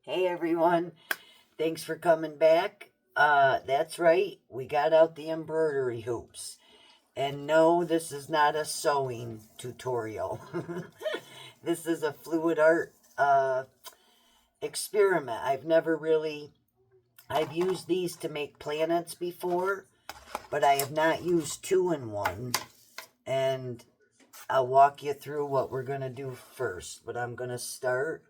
Hey everyone, thanks for coming back. That's right, we got out the embroidery hoops. And no, this is not a sewing tutorial. This is a fluid art experiment. I've used these to make planets before, but I have not used 2-in-1. And I'll walk you through what we're going to do first. But I'm going to start.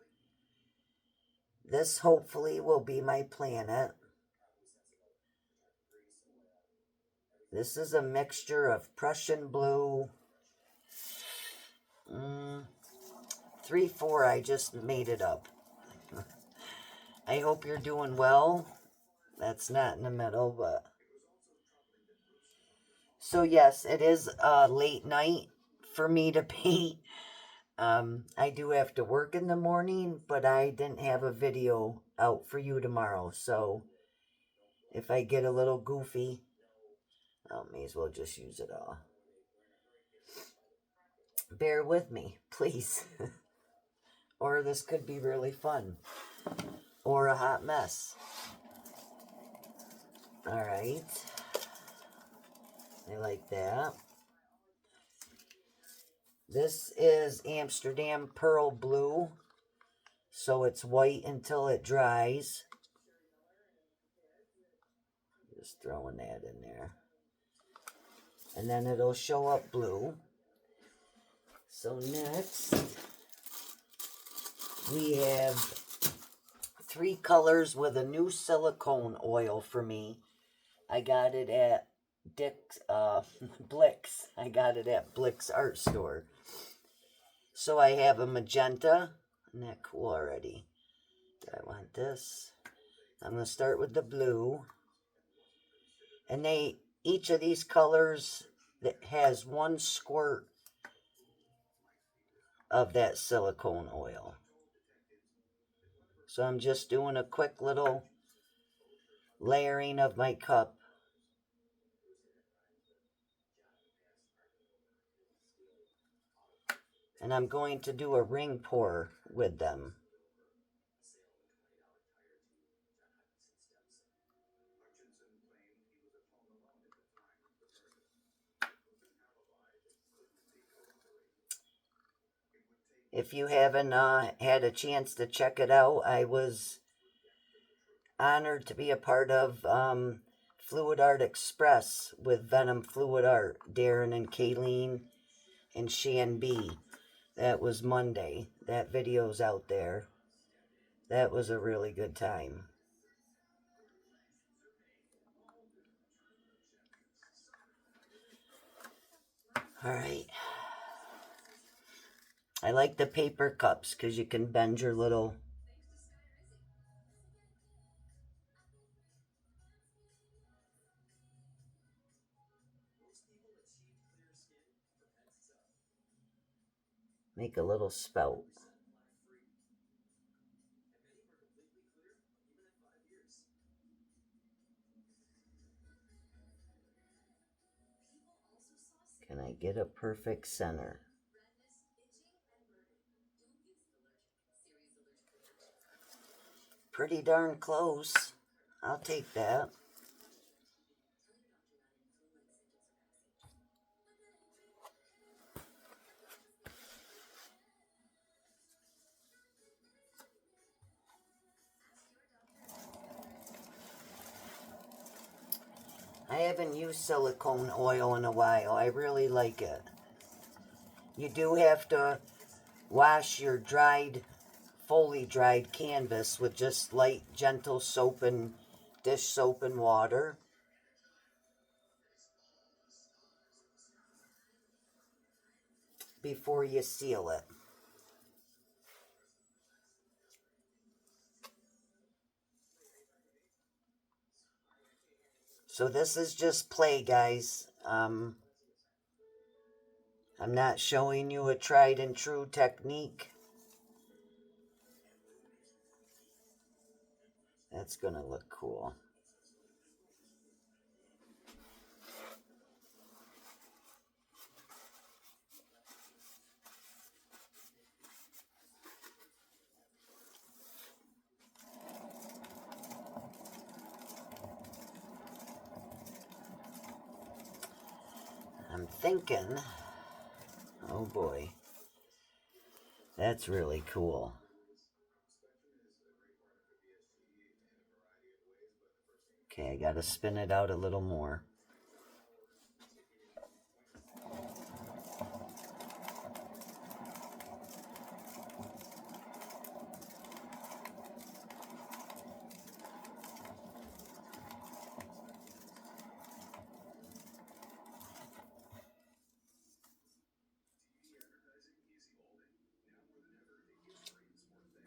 This hopefully will be my planet. This is a mixture of Prussian blue, 3-4, I just made it up. I hope you're doing well. That's not in the middle, but... So yes, it is late night for me to paint. I do have to work in the morning, but I didn't have a video out for you tomorrow, so if I get a little goofy, I may as well just use it all. Bear with me, please. Or this could be really fun. Or a hot mess. Alright. I like that. This is Amsterdam Pearl Blue. So it's white until it dries. Just throwing that in there. And then it'll show up blue. So next, we have 3 colors with a new silicone oil for me. I got it at Blick's. I got it at Blick's Art Store. So I have a magenta. Isn't that cool already? Do I want this? I'm going to start with the blue. And each of these colors that has 1 squirt of that silicone oil. So I'm just doing a quick little layering of my cup. And I'm going to do a ring pour with them. If you haven't had a chance to check it out, I was honored to be a part of Fluid Art Express with Venom Fluid Art, Darren and Kayleen and Shan B. That was Monday. That video's out there. That was a really good time. All right. I like the paper cups because you can bend your little... Make a little spout. Can I get a perfect center? Pretty darn close. I'll take that. I haven't used silicone oil in a while. I really like it. You do have to wash your fully dried canvas with just light, gentle soap and dish soap and water. Before you seal it. So this is just play, guys. I'm not showing you a tried and true technique. That's gonna look cool. I'm thinking, oh boy, that's really cool. Okay, I gotta spin it out a little more.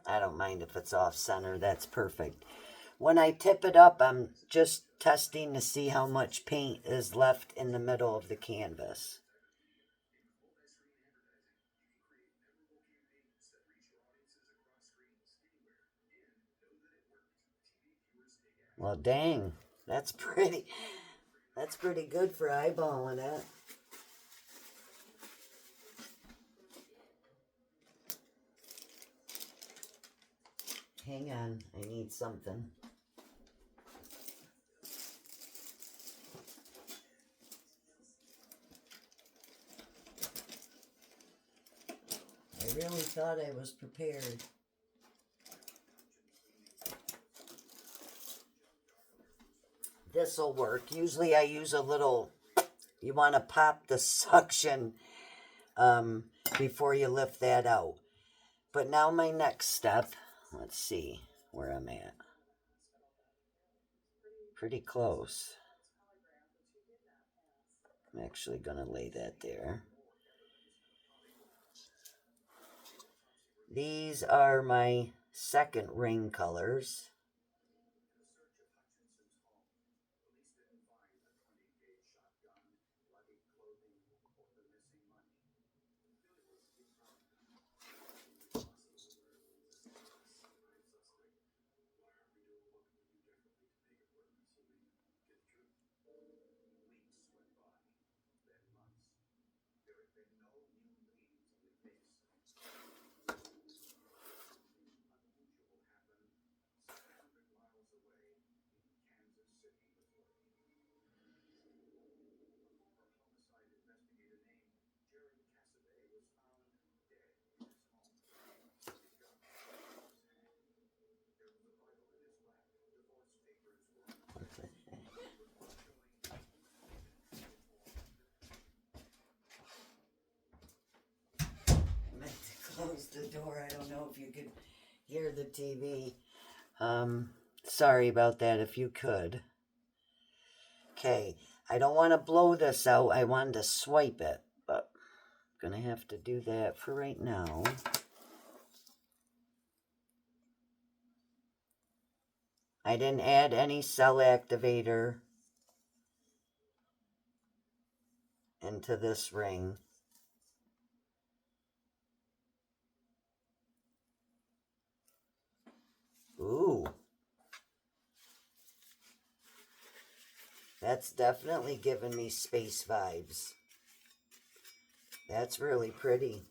I don't mind if it's off center, that's perfect. When I tip it up, I'm just testing to see how much paint is left in the middle of the canvas. Well, dang, that's pretty good for eyeballing it. Hang on, I need something. I really thought I was prepared. This'll work. Usually I use a little, you want to pop the suction before you lift that out. But now my next step, let's see where I'm at. Pretty close. I'm actually going to lay that there. These are my second ring colors. Close the door. I don't know if you could hear the TV. Sorry about that if you could. Okay, I don't want to blow this out. I wanted to swipe it, but I'm going to have to do that for right now. I didn't add any cell activator into this ring. Ooh. That's definitely giving me space vibes. That's really pretty.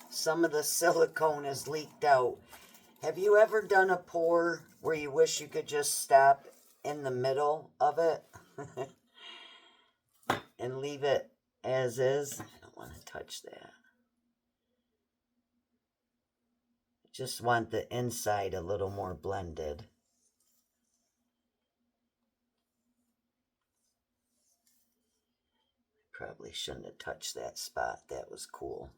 Some of the silicone is leaked out. Have you ever done a pour where you wish you could just stop in the middle of it and leave it as is? I don't want to touch that. Just want the inside a little more blended. Probably shouldn't have touched that spot. That was cool.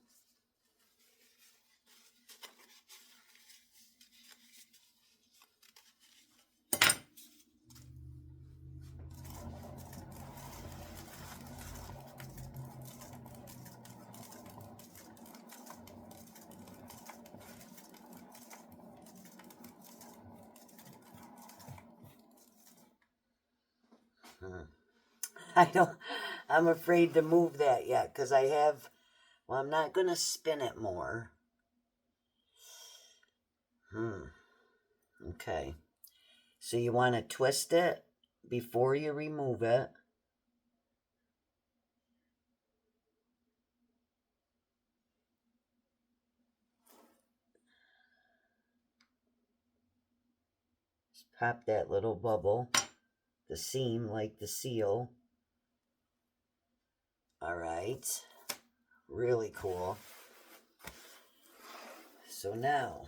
I'm afraid to move that yet because I have, well, I'm not going to spin it more. Okay. So you want to twist it before you remove it. Pop that little bubble, the seam like the seal. All right, really cool. So now,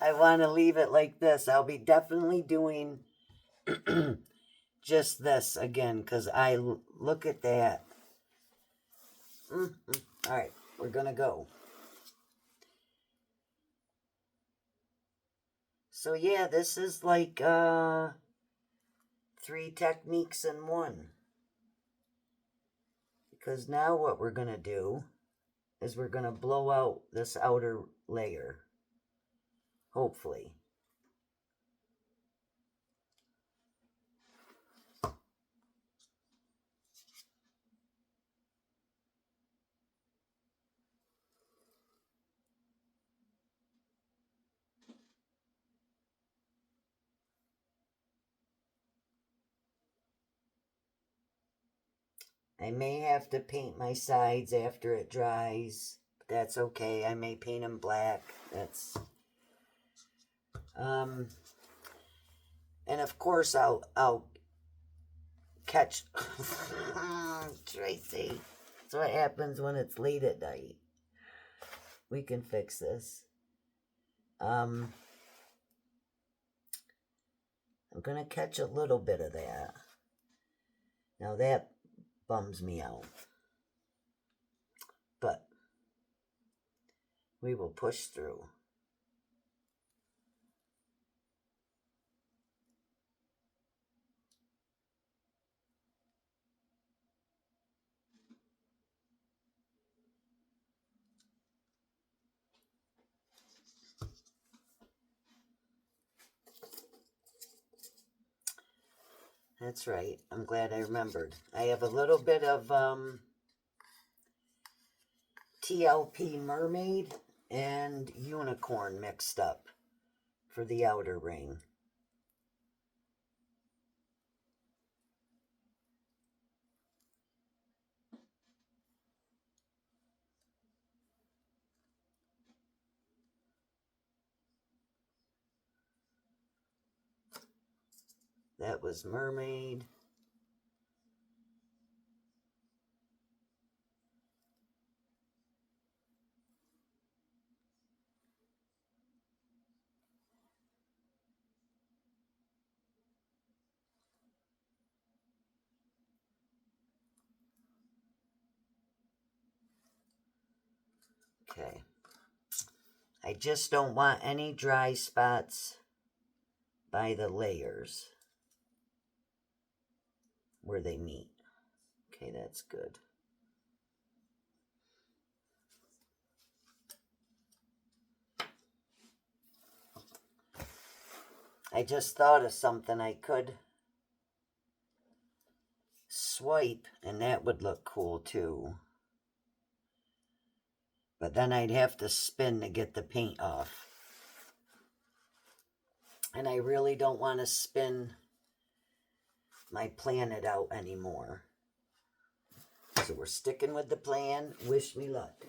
I want to leave it like this. I'll be definitely doing just this again, because look at that. All right, we're going to go. So yeah, this is like 3 techniques in one. Because now what we're going to do is we're going to blow out this outer layer. Hopefully. I may have to paint my sides after it dries. But that's okay. I may paint them black. That's and of course I'll catch Tracy. That's what happens when it's late at night. We can fix this. I'm gonna catch a little bit of that. Now that bums me out. But we will push through. That's right. I'm glad I remembered. I have a little bit of TLP Mermaid and Unicorn mixed up for the outer ring. That was Mermaid. Okay. I just don't want any dry spots by the layers where they meet. Okay, that's good. I just thought of something I could swipe, and that would look cool too. But then I'd have to spin to get the paint off. And I really don't want to spin my planet out anymore. So we're sticking with the plan. Wish me luck.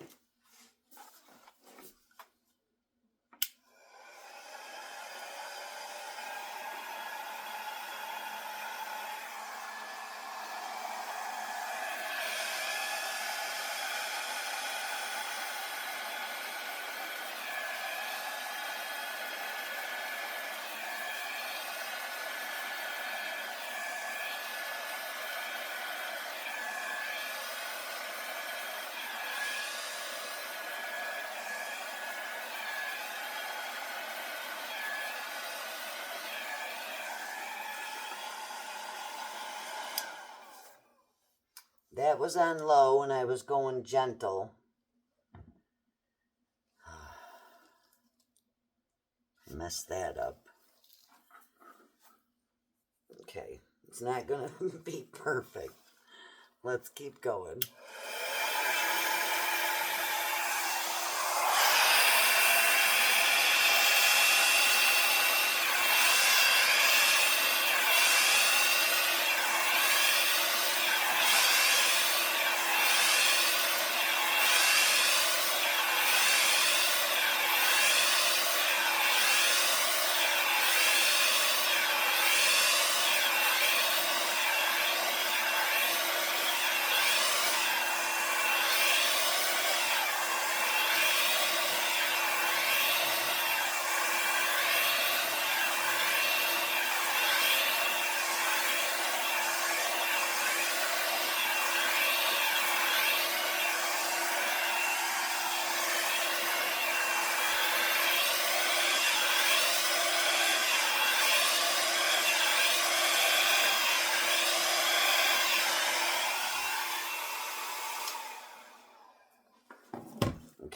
That was on low and I was going gentle. Messed that up. Okay, it's not gonna be perfect. Let's keep going.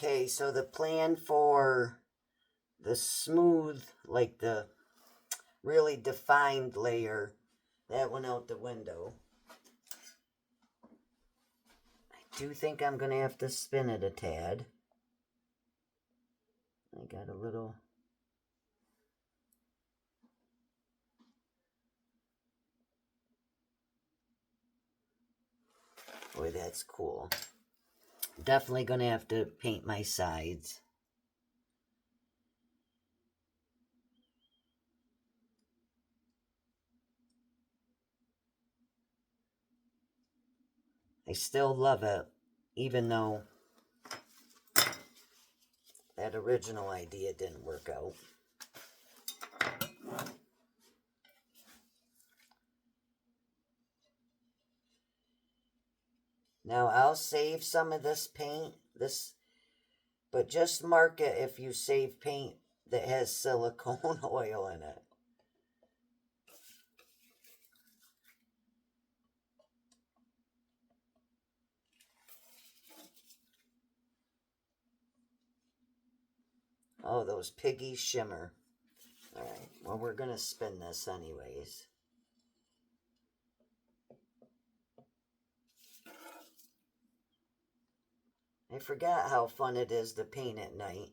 Okay, so the plan for the smooth, like the really defined layer, that went out the window. I do think I'm going to have to spin it a tad. I got a little... Boy, that's cool. Definitely going to have to paint my sides. I still love it, even though that original idea didn't work out. Now I'll save some of this paint, but just mark it if you save paint that has silicone oil in it. Oh, those piggies shimmer. All right, well, we're going to spin this anyways. I forgot how fun it is to paint at night.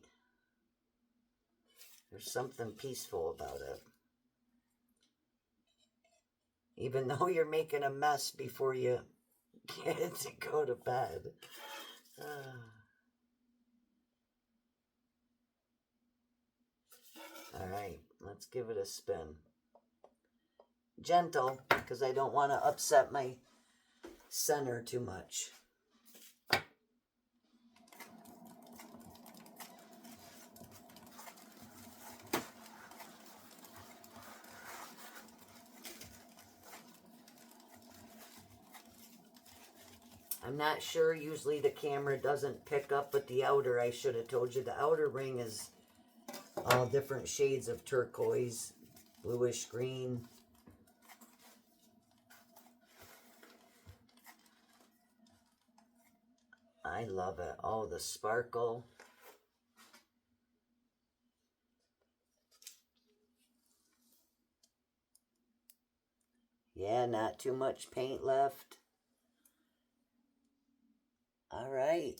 There's something peaceful about it. Even though you're making a mess before you get to go to bed. All right, let's give it a spin. Gentle, because I don't want to upset my center too much. I'm not sure, usually the camera doesn't pick up, but the outer, I should have told you, the outer ring is all different shades of turquoise, bluish green. I love it. Oh, the sparkle. Yeah, not too much paint left. All right.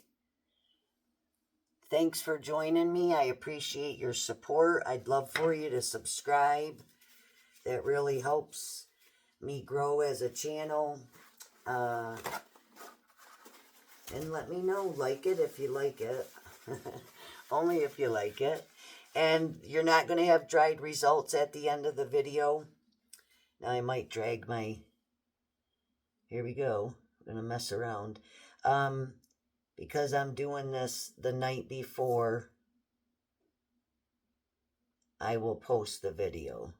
Thanks for joining me. I appreciate your support. I'd love for you to subscribe. That really helps me grow as a channel. And let me know, like it if you like it. Only if you like it. And you're not going to have dried results at the end of the video. Now I might drag my... Here we go. I'm going to mess around. Because I'm doing this the night before I will post the video.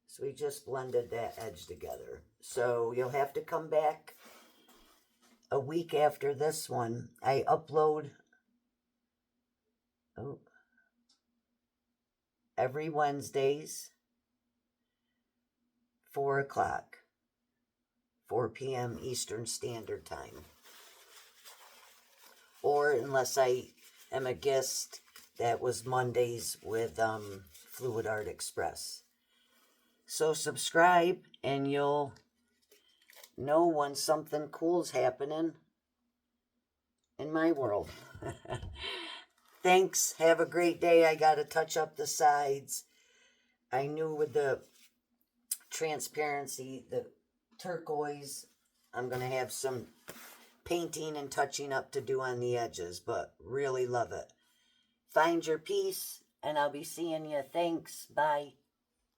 So we just blended that edge together. So you'll have to come back a week after this one. I upload every Wednesdays, 4 o'clock, 4 p.m. Eastern Standard Time. Or unless I am a guest, that was Mondays with Fluid Art Express. So subscribe and you'll know when something cool's happening in my world. Thanks. Have a great day. I got to touch up the sides. I knew with the transparency, the turquoise, I'm going to have some painting and touching up to do on the edges, but really love it. Find your peace, and I'll be seeing you. Thanks. Bye.